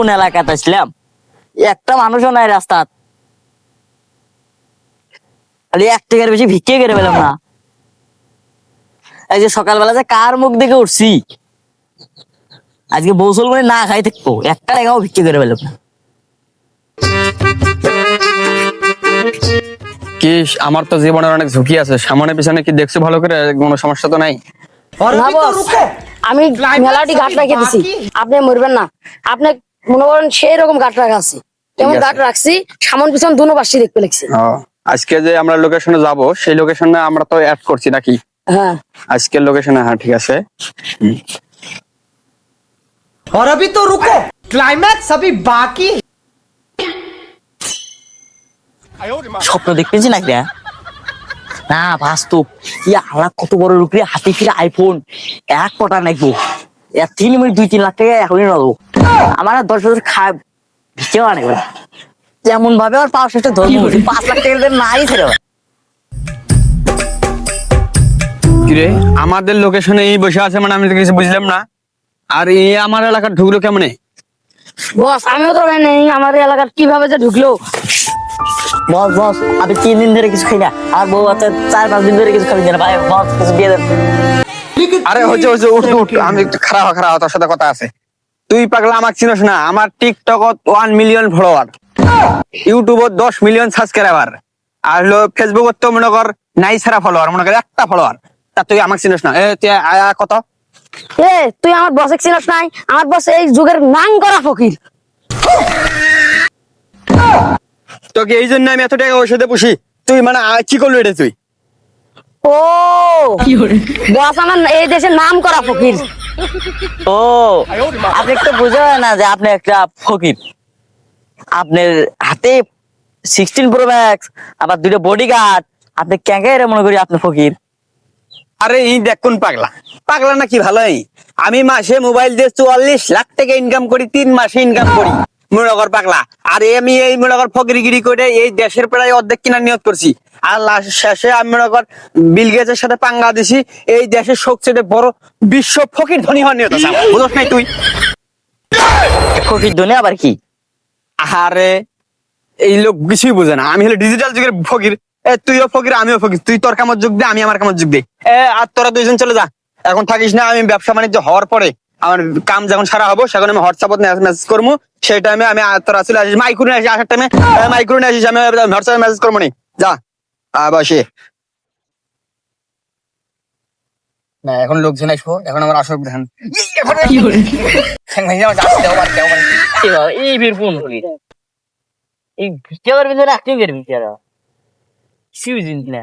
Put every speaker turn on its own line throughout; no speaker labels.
কোন এলাকাতে আসলাম, একটা মানুষও নাই রাস্তা, খালি 1 টাকার বেশি ভিক্ষে করে পেলাম না। এই যে সকালবেলা যে কার মুখ দেখে উঠছি, আজকে বৌসল করে না খাই থাকবো, 1 টাকাও ভিক্ষে করে পেলাম না।
কি আমার তো জীবনের অনেক ঝুঁকি আছে, সামনে পিছনে কি দেখছো ভালো করে? কোনো সমস্যা তো নাই?
না বস, আমি মেলাটি ঘাট রেখে দিছি, আপনি মরবেন না। আপনি মনে করেন সেই রকম ঘাট রাখা আছে, কেমন ঘাট রাখছি, সামন পিছন দুনো পাশে দেখতে লাগছে।
আজকে যে আমরা লোকেশনে যাব, সেই লোকেশনে আমরা তো অ্যাড করছি নাকি?
হ্যাঁ
আজকের লোকেশনে, হ্যাঁ ঠিক আছে।
और अभी तो रुको, क्लाइमैक्स अभी बाकी।
স্বপ্ন দেখতেছি নাকি রে? না বাস্তব। ইয়া আল্লাহ, কত বড় রূপে হাতে ফিরে আইফোন 1 কোটা নাকবো, 3 মিনিট 2-3 লাখ টাকা এখনই নেবো। আমার 10 বছর খায় ভিক্ষেও আনে বলে, যেমন ভাবে আর পাওয়ার শেষে ধর্ম 5 লাখ টাকা নাই ছেড়ে।
কিরে, আমাদের লোকেশনে এই বসে আছে মানে আমি তো কিছু বুঝলাম না। আর এই আমার এলাকার ঢুকলো কেমনে?
বস, আমিও তো জানি আমার এলাকার কিভাবে যে ঢুকলো।
বস বস, আমি 3 দিন ধরে কিছু খাই না, আর বউ আছে 4-5 দিন ধরে কিছু খাবি না ভাই, বস কিছু দিয়ে দেন।
আরে হচ্ছে হচ্ছে, উঠ উঠ, আমি একটু খারাপ তোর সাথে কথা আছে। তুই পাগলা আমাকে চিনস না? আমার টিকটকত 1 মিলিয়ন ফলোয়ার, ইউটিউবত 10 মিলিয়ন সাবস্ক্রাইবার, আর হলো ফেসবুকত তো মনে কর নাই ছাড়া ফলোয়ার, মনে কর 1টা ফলোয়ার। তা তুই আমাকে চিনস না? তুই কত?
তুই আমার বস চিনস নাই? আমার বস এই যুগের নাং করা ফকির।
তোকে এই জন্য আমি এত টাকা ওর সাথে পুষি, তুই মানে কি করলি এটা তুই?
ও বস আমার এই দেশের নাম করা ফকির।
ও, আপনি একটু বুঝে না যে আপনি একটা ফকির? আপনার হাতে 16 প্রো ম্যাক্স, আবার 2টা বডিগার্ড, আপনি ক্যাঙ্গারে মনে করি আপনি ফকির?
আরে এই দেখ কোন পাগলা, পাগলা নাকি ভালোই? আমি মাসে মোবাইল দিয়ে 44 লাখ টাকা ইনকাম করি, 3 মাসে ইনকাম করি, মনে কর পাগলা। আর আমি এই মনে কর ফকিরগিরি করে এই দেশের প্রায় অর্ধেক কিনার নিয়োগ করছি, আর লাস্ট শেষে আমি মনে কর বিল গেটসের সাথে পাঙ্গা দিছি, এই দেশের সবচেয়ে বড় বিশ্ব ফকির ধনী হওয়ার নিয়ত আছে। বুঝছ নাই তুই?
ফকির দুনিয়া আবার কি?
আরে এই লোক কিছুই বোঝে না, আমি হলো ডিজিটাল যুগের ফকির। তুইও ফকির, আমিও ফকির, তুই তোর কামত যোগ দে, আমি আমার কামত যোগ দে। আর তোরা 2জন চলে যা, এখন থাকিস না। আমি ব্যবসা বাণিজ্য হওয়ার পরে আমার কাম যখন সারা হবো, সেখন আমি হোয়াটসঅ্যাপত মেসেজ করবো, সেই টাইমে আমি তোরা চলে আসিস। মাইক্রোনে আসিস, আসার টাইমে মাইক্রোনে আসিস, আমি হোয়াটসঅ্যাপে মেসেজ করবো নি। যা বসে না, এখন লোকজন আসবো, এখন আমার আসল ধ্যান।
এই বের ফোন করি, এই ভিডিও করবি না, রাখতে পারবি কি? আর কিছুই জিনিস না,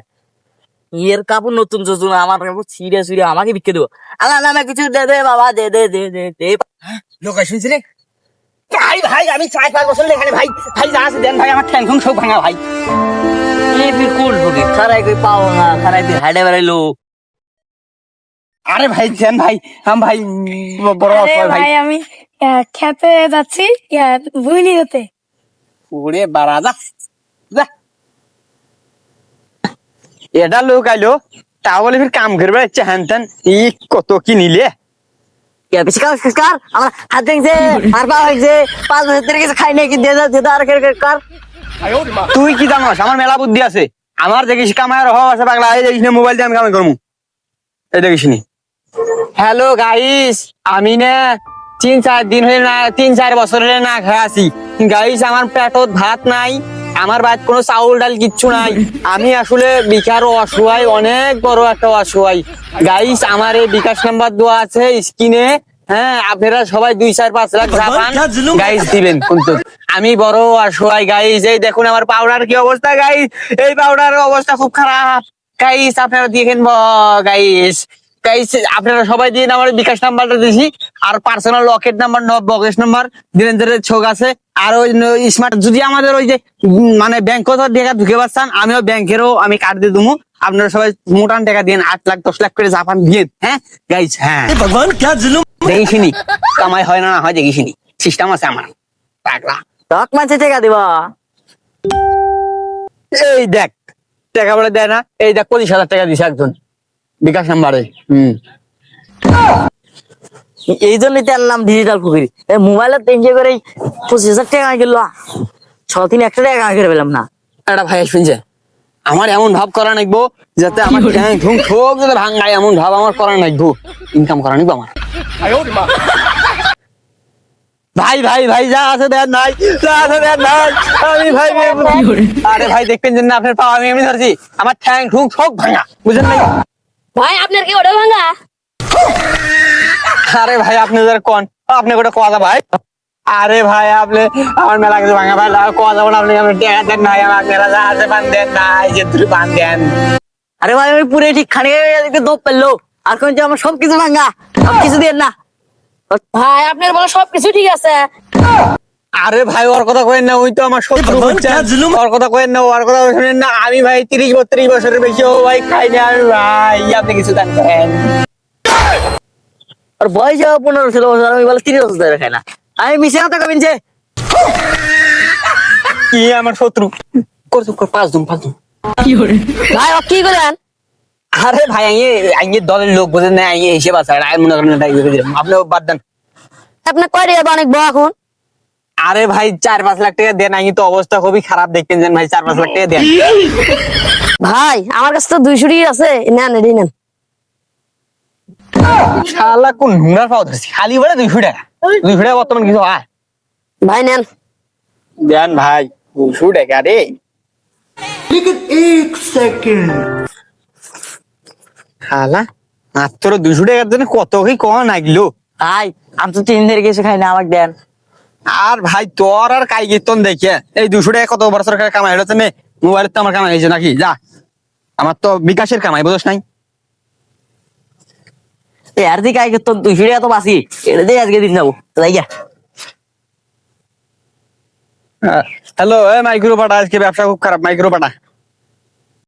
এর কাপড় নতুন যোজনা, আমার কাপড় ছিঁড়ে ছিঁড়ে আমাকে বিক্রি দেবো। আল্লাহ নামে কিছু দে দে বাবা, দে দে দে দে দে।
লোক শুনছি রে ভাই, ভাই আমি 4-5 বছর এখানে, ভাই ভাই যা আছে দেন ভাই, আমার ঠ্যাং সব ভাঙা ভাই।
এই ফির কোন ফকির? খারাই কই পাও না, খারাই ফির হাইডে বেড়াইলো।
আরে ভাই দেন ভাই, ভাই বড় ভাই,
আমি খেতে যাচ্ছি বুঝলি হতে।
ওরে বাড়া, যা যা। এটা লোক আইলো, তা বলে ফির কাম করবে ইচ্ছে হ্যান ত্যান। ই কত কি নিলে?
বেশি কাজ কার, আমার হাত ভেঙছে, আর পা হয়েছে, 5 বছর ধরে কিছু খাই নাই, কি দে দে দে আর কার।
তুই কি জানোস? আমার মেলা বুদ্ধি আছে, আমার দেখিস কামায়ের অভাব আছে পাগলা। এই দেখিস না মোবাইল দিয়ে আমি কামাই করবো, এই দেখিস নি। হ্যালো গাইস, আমি না 3-4 দিন হয়ে না, 3-4 বছর হলে না খেয়ে আছি গাইস। আমার পেটত ভাত নাই, আমার বাড়িতে কোনো চাউল ডাল কিচ্ছু নাই। আমি আসলে বিকার অসহায়, অনেক বড় একটা অসহায় গাইস। আমার এই বিকাশ নাম্বার দেওয়া আছে স্ক্রিনে, হ্যাঁ আপনারা সবাই 2-4-5 লাখ জাপান গাইস দিবেন কিন্তু। আমি বড় অসহায় গাইস। এই দেখুন আমার পাউডার কি অবস্থা গাইস, এই পাউডারের অবস্থা খুব খারাপ গাইস, আপনারা দেখেন গাইস। গাইস আপনারা সবাই দিন, আমার বিকাশ নাম্বারটা দিছি, আর পার্সোনাল লকেট নাম্বার, বকেশ নাম্বার দিলেন ছোক আছে। আর ওই স্মার্ট যদি আমাদের ওই যে মানে ব্যাংক টাকা ঢুকে পাচ্ছেন, আমিও ব্যাংকেরও আমি কার্ড দিয়ে দেবো। আপনারা সবাই মোটান টাকা দিন, 8 লাখ 10 লাখ করে জাপান দিন। হ্যাঁ গাইস, হ্যাঁ দেখিসনি কামাই হয় না হয়, দেখিসনি সিস্টেম আছে আমার পাগলা।
টক মাঝে টাকা দিবা,
এই দেখ টাকা বলে দেয় না, এই দেখ 25,000 টাকা দিছে একজন বিকাশ নাম্বারে।
এই জন্যই তো আনলাম ডিজিটাল ফকির। মোবাইলের টেনশন করে 25,000 টাকা গেল, সারাদিন 1 টাকা করে পেলাম না।
একটা ভাই শুনছে, আমার এমন ভাব করা নাকবো যাতে আমার ঠ্যাং ঠুং ঠোক যাতে ভাঙায়, এমন ভাব আমার করা নাকবো, ইনকাম করা নাকবো আমার। ভাই ভাই ভাই যা আছে দেন নাই, যা আছে দেন নাই, আমি ভাই আরে ভাই দেখবেন যে না আপনার পা আমি এমনি ধরছি, আমার ঠ্যাং ঠুং ঠোক ভাঙা, বুঝলেন নাই?
ভাই আপনার কি ওটা ভাঙা?
আরে ভাই আপনি যারা কোন আপনি গোটা কোয়া ভাই, আরে ভাই আপনি আমার মেলা কিছু ভাঙা ভাই কোয়া যাবো না, আপনি আমার টাকা দেন নাই, আমার মেলা যা আছে বান দেন নাই, যে তুই বান দেন।
আরে ভাই আমি পুরো ঠিক খানে দোপ পেলো, আর কোন যে আমার সবকিছু ভাঙ্গা, সবকিছু দিয়ে না।
ভাই আপনার বলে সবকিছু ঠিক আছে।
আরে ভাই ওর কথা কইেন না, ওই তো আমার শত্রু বুঝছেন, ওর কথা কইেন না, ওর কথা শুনেন না। আমি ভাই 30-32 বছরের বেশি ও ভাই খাই না আমি ভাই, আপনি কিছু দান করেন।
আর বয়স যাওয়া 15-16 বছর, আমি বলে 30 বছর ধরে খাই না। আমি মিশে কথা কবেন যে
কি আমার শত্রু করছো, 5 দিন
ভাই ও কি করেন?
আরে ভাই আইয়ে দলের লোক বুঝেন না, আইয়ে হিসেব আছে, আর মনে করেন আপনি বাদ দেন।
আপনার কয় টাকা অনেক বড় এখন?
আরে ভাই 4-5 লাখ টাকা দেন, আইয়ে তো অবস্থা খুবই খারাপ দেখতেন যেন ভাই, 4-5 লাখ টাকা দেন।
ভাই আমার কাছে তো 200 টাকা আছে, নেন এটাই নেন।
শালা কোন হুনার পাও ধরছি, খালি বলে 200 টাকা, 200 টাকা বর্তমান কিছু হয়
ভাই নেন।
দেন ভাই 200 টাকা রে।
लेकिन एक सेकंड
শালা মাত্র 200 টাকার জন্য কত কি কম লাগলো।
ভাই আমি তো 3 দিনের কিছু খাই না, আমাকে দেন।
আর ভাই তোর আর কাই গেতন দেখে এই 200 টাকা কত বছর কামাই হলো তুমি, মোবাইলের তো আমার কামাই হয়েছে নাকি, যা আমার তো বিকাশের কামাই বুঝছ নাই।
আর দিকে আগে তো 200 টাকা তো বাঁচি, এটা দিয়ে আজকে দিন যাবো, তাই গা।
হ্যালো মাইক্রো পাটা, আজকে ব্যবসা খুব খারাপ, মাইক্রো পাটা।